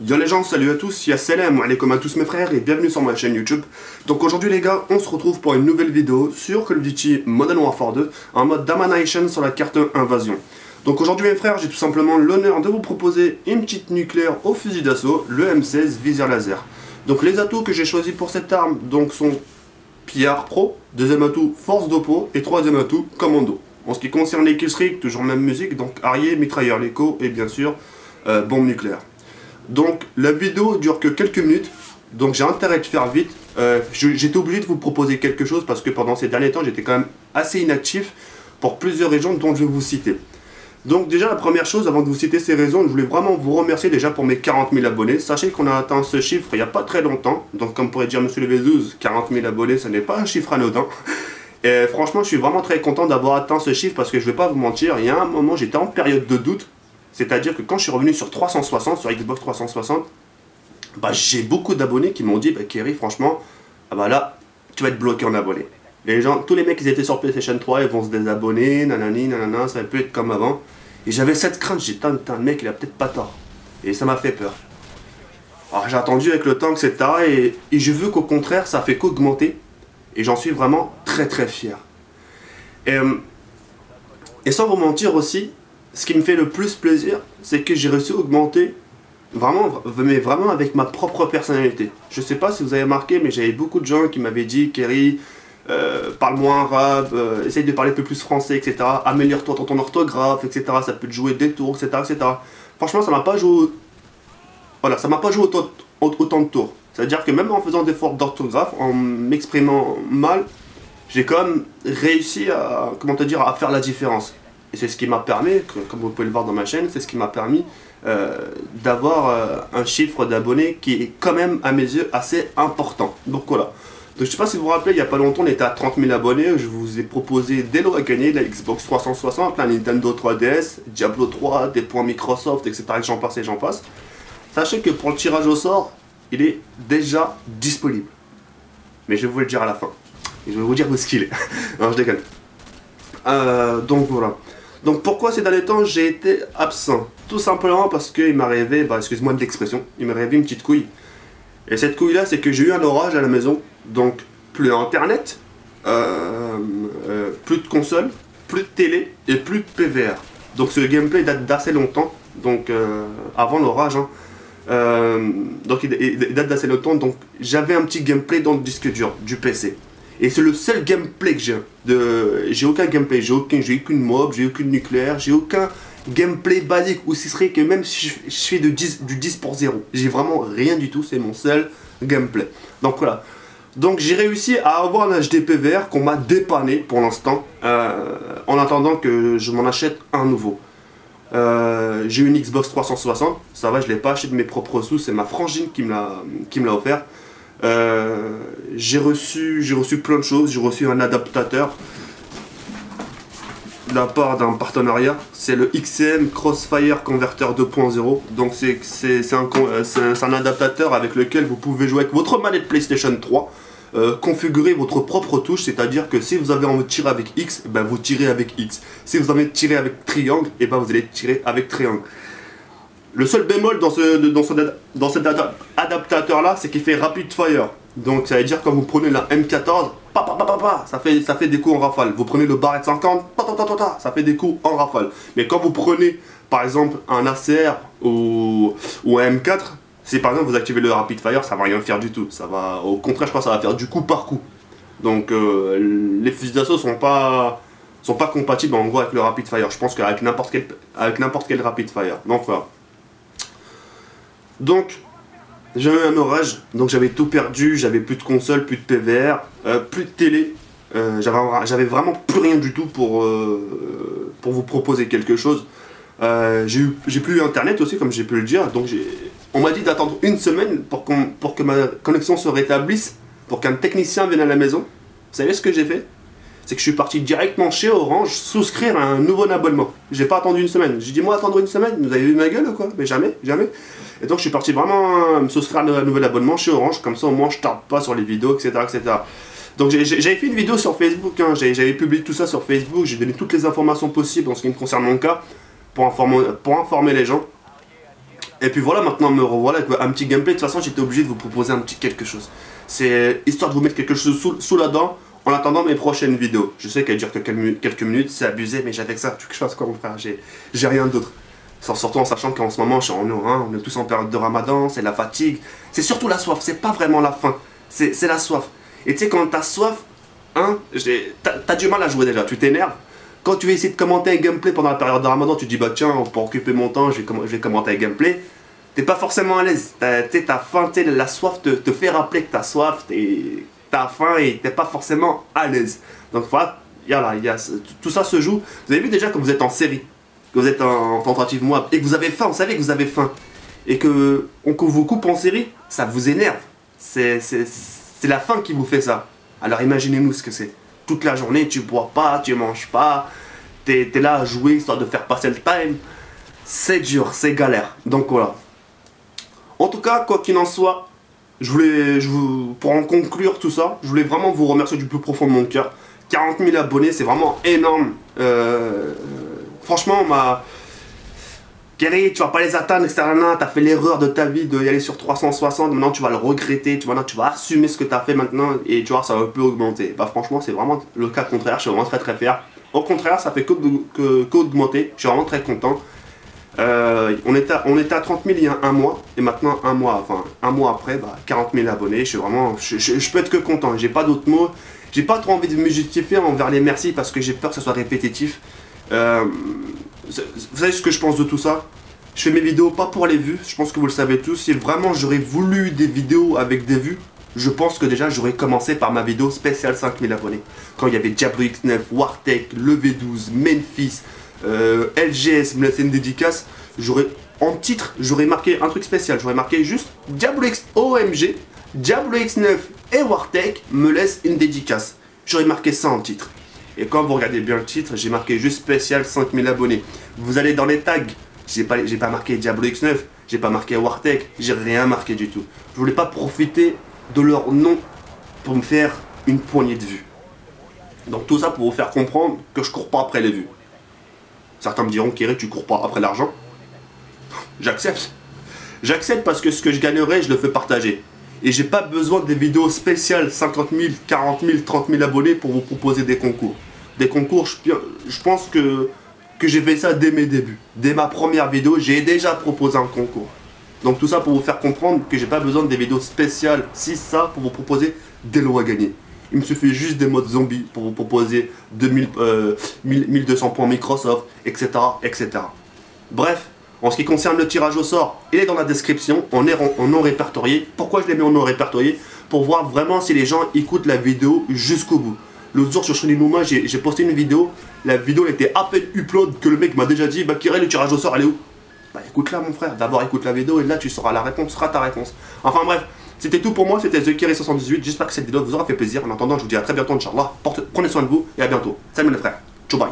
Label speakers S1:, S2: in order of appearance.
S1: Yo les gens, salut à tous, y'a salam alaikum à tous mes frères et bienvenue sur ma chaîne YouTube. Donc aujourd'hui les gars, on se retrouve pour une nouvelle vidéo sur Call of Duty Modern Warfare 2 en mode Domination sur la carte Invasion. Donc aujourd'hui mes frères, j'ai tout simplement l'honneur de vous proposer une petite nucléaire au fusil d'assaut, le M16 viseur laser. Donc les atouts que j'ai choisis pour cette arme donc sont Pillard Pro, deuxième atout Force d'Oppo et troisième atout Commando. En ce qui concerne les killstreaks, toujours même musique, donc Harrier, mitrailleur l'écho et bien sûr bombe nucléaire. Donc la vidéo dure que quelques minutes, donc j'ai intérêt de faire vite. J'étais obligé de vous proposer quelque chose parce que pendant ces derniers temps j'étais quand même assez inactif pour plusieurs raisons dont je vais vous citer. Donc déjà la première chose, avant de vous citer ces raisons, je voulais vraiment vous remercier déjà pour mes 40 000 abonnés. Sachez qu'on a atteint ce chiffre il n'y a pas très longtemps, donc comme pourrait dire Monsieur Levezouz, 40 000 abonnés ce n'est pas un chiffre anodin. Et franchement je suis vraiment très content d'avoir atteint ce chiffre parce que je vais pas vous mentir, il y a un moment j'étais en période de doute. C'est-à-dire que quand je suis revenu sur 360, sur Xbox 360, bah, j'ai beaucoup d'abonnés qui m'ont dit bah, Kerry, franchement, ah bah là, tu vas être bloqué en abonnés. Les gens, tous les mecs qui étaient sur PlayStation 3, ils vont se désabonner, nanani, nanana, ça va plus être comme avant. Et j'avais cette crainte, j'ai dit, putain, le mec, il a peut-être pas tort. Et ça m'a fait peur. Alors j'ai attendu avec le temps, etc. Et je veux qu'au contraire, ça fait qu'augmenter. Et j'en suis vraiment très très fier. Et sans vous mentir aussi, ce qui me fait le plus plaisir, c'est que j'ai réussi à augmenter vraiment, mais vraiment avec ma propre personnalité. Je sais pas si vous avez remarqué, mais j'avais beaucoup de gens qui m'avaient dit Kerry, parle moins arabe, essaye de parler un peu plus français, etc. Améliore-toi dans ton orthographe, etc. Ça peut te jouer des tours, etc. etc. Franchement, ça m'a pas joué. Voilà, ça m'a pas joué autant de tours. C'est-à-dire que même en faisant des fautes d'orthographe, en m'exprimant mal, j'ai quand même réussi à, comment te dire, à faire la différence. Et c'est ce qui m'a permis, comme vous pouvez le voir dans ma chaîne, c'est ce qui m'a permis d'avoir un chiffre d'abonnés qui est quand même à mes yeux assez important. Donc voilà. Donc, je ne sais pas si vous vous rappelez, il n'y a pas longtemps on était à 30 000 abonnés, je vous ai proposé dès l'eau à gagner la Xbox 360, la Nintendo 3DS, Diablo 3, des points Microsoft, etc. J'en passe et j'en passe. Sachez que pour le tirage au sort, il est déjà disponible. Mais je vais vous le dire à la fin. Et je vais vous dire où est-ce qu'il est. Non, je déconne. Donc voilà. Donc pourquoi ces derniers temps j'ai été absent? Tout simplement parce qu'il m'est arrivé, bah, excuse-moi de l'expression, il m'est arrivé une petite couille. Et cette couille là c'est que j'ai eu un orage à la maison, donc plus internet, plus de console, plus de télé et plus de PVR. Donc ce gameplay date d'assez longtemps, donc avant l'orage. Hein. Donc il date d'assez longtemps, donc j'avais un petit gameplay dans le disque dur du PC. Et c'est le seul gameplay que j'ai. J'ai aucun gameplay, j'ai aucune mob, j'ai aucune nucléaire, j'ai aucun gameplay basique. Ou ce serait que même si je fais du 10 pour 0, j'ai vraiment rien du tout, c'est mon seul gameplay. Donc voilà. Donc j'ai réussi à avoir un HD PVR qu'on m'a dépanné pour l'instant, en attendant que je m'en achète un nouveau. J'ai une Xbox 360, ça va, je ne l'ai pas acheté de mes propres sous, c'est ma frangine qui me l'a offert. J'ai reçu plein de choses, j'ai reçu un adaptateur de la part d'un partenariat, c'est le XCM Crossfire Converter 2.0, donc c'est un adaptateur avec lequel vous pouvez jouer avec votre manette PlayStation 3, configurer votre propre touche, c'est-à-dire que si vous avez envie de tirer avec X, ben vous tirez avec X, si vous avez envie de tirer avec triangle, et ben vous allez tirer avec triangle. Le seul bémol dans cet adaptateur là, c'est qu'il fait rapid fire. Donc ça veut dire quand vous prenez la M14, ça fait des coups en rafale. Vous prenez le Barrett 50, ça fait des coups en rafale. Mais quand vous prenez par exemple un ACR ou un M4, si par exemple vous activez le rapid fire, ça va rien faire du tout. Ça va, au contraire, je pense que ça va faire du coup par coup. Donc les fusils d'assaut sont pas compatibles en gros avec le rapid fire. Je pense qu'avec n'importe quel rapid fire. Donc voilà. Donc, j'avais eu un orage, donc j'avais tout perdu, j'avais plus de console, plus de PVR, plus de télé, j'avais vraiment plus rien du tout pour vous proposer quelque chose. J'ai plus eu internet aussi, comme j'ai pu le dire, donc on m'a dit d'attendre une semaine pour que ma connexion se rétablisse, pour qu'un technicien vienne à la maison. Vous savez ce que j'ai fait? C'est que je suis parti directement chez Orange souscrire à un nouveau abonnement. J'ai pas attendu une semaine. J'ai dit moi attendre une semaine, vous avez vu ma gueule ou quoi? Mais jamais, jamais. Et donc je suis parti vraiment me souscrire à un nouvel abonnement chez Orange, comme ça au moins je tarde pas sur les vidéos, etc. etc. Donc j'avais fait une vidéo sur Facebook, hein. J'avais publié tout ça sur Facebook, j'ai donné toutes les informations possibles en ce qui me concerne mon cas, pour informer les gens. Et puis voilà, maintenant me revoilà avec un petit gameplay. De toute façon, j'étais obligé de vous proposer un petit quelque chose. C'est histoire de vous mettre quelque chose sous la dent en attendant mes prochaines vidéos. Je sais qu'elles durent que quelques minutes, c'est abusé, mais j'avais que ça. Tu que je fasse quoi, mon frère? J'ai rien d'autre. Surtout en sachant qu'en ce moment, on est tous en période de ramadan, c'est la fatigue. C'est surtout la soif, c'est pas vraiment la faim. C'est la soif. Et tu sais, quand t'as soif, hein, t'as du mal à jouer déjà, tu t'énerves. Quand tu vas essayer de commenter un gameplay pendant la période de ramadan, tu te dis bah tiens, pour occuper mon temps, je vais commenter un gameplay. T'es pas forcément à l'aise. T'as faim, la soif te fait rappeler que t'as soif, t'as faim et t'es pas forcément à l'aise. Donc voilà, tout ça se joue. Vous avez vu déjà que vous êtes en série, que vous êtes en tentative moi, et que vous avez faim, vous savez que vous avez faim. Et que on vous coupe en série, ça vous énerve. C'est la faim qui vous fait ça. Alors imaginez-nous ce que c'est. Toute la journée, tu bois pas, tu manges pas, t'es là à jouer histoire de faire passer le time. C'est dur, c'est galère. Donc voilà. En tout cas, quoi qu'il en soit, pour en conclure tout ça, je voulais vraiment vous remercier du plus profond de mon cœur. 40 000 abonnés, c'est vraiment énorme. Franchement, Kerry, tu vas pas les atteindre, etc. T'as fait l'erreur de ta vie d'y aller sur 360, maintenant tu vas le regretter, tu vas assumer ce que tu as fait maintenant et tu vois, ça va un peu augmenter. Bah franchement, c'est vraiment le cas contraire, je suis vraiment très fier. Au contraire, ça fait qu'augmenter, je suis vraiment très content. On était à 30 000 il y a un mois, et maintenant un mois après, 40 000 abonnés, je peux être que content, j'ai pas d'autres mots. J'ai pas trop envie de me justifier envers les merci parce que j'ai peur que ce soit répétitif. Vous savez ce que je pense de tout ça? Je fais mes vidéos pas pour les vues, je pense que vous le savez tous. Si vraiment j'aurais voulu des vidéos avec des vues, je pense que déjà j'aurais commencé par ma vidéo spéciale 5000 abonnés. Quand il y avait Diablo X9, Wartech, le V12, Memphis, LGS, me laisser une dédicace, en titre, j'aurais marqué un truc spécial. J'aurais marqué juste Diablo X OMG, Diablo X9 et Wartech me laisse une dédicace. J'aurais marqué ça en titre. Et quand vous regardez bien le titre, j'ai marqué juste spécial 5000 abonnés. Vous allez dans les tags, j'ai pas marqué Diablo X9, j'ai pas marqué Wartech, j'ai rien marqué du tout. Je voulais pas profiter de leur nom pour me faire une poignée de vues. Donc tout ça pour vous faire comprendre que je cours pas après les vues. Certains me diront, Kerry, tu cours pas après l'argent. J'accepte. J'accepte parce que ce que je gagnerai, je le fais partager. Et j'ai pas besoin des vidéos spéciales 50 000, 40 000, 30 000 abonnés pour vous proposer des concours. Des concours, je pense que j'ai fait ça dès mes débuts. Dès ma première vidéo, j'ai déjà proposé un concours. Donc tout ça pour vous faire comprendre que j'ai pas besoin des vidéos spéciales, si ça, pour vous proposer des lots à gagner. Il me suffit juste des modes zombies pour vous proposer 1200 points Microsoft, etc., etc. Bref. En ce qui concerne le tirage au sort, il est dans la description, en non répertorié. Pourquoi je l'ai mis en non répertorié? Pour voir vraiment si les gens écoutent la vidéo jusqu'au bout. L'autre jour sur Shininouma, j'ai posté une vidéo, la vidéo était à peine upload que le mec m'a déjà dit, bah Kerry, le tirage au sort, elle est où? Bah écoute là mon frère, d'abord écoute la vidéo et là tu sauras la réponse, sera ta réponse. Enfin bref, c'était tout pour moi, c'était TheKerry78, j'espère que cette vidéo vous aura fait plaisir. En attendant, je vous dis à très bientôt, Inch'Allah, prenez soin de vous et à bientôt. Salut les frères, ciao bye.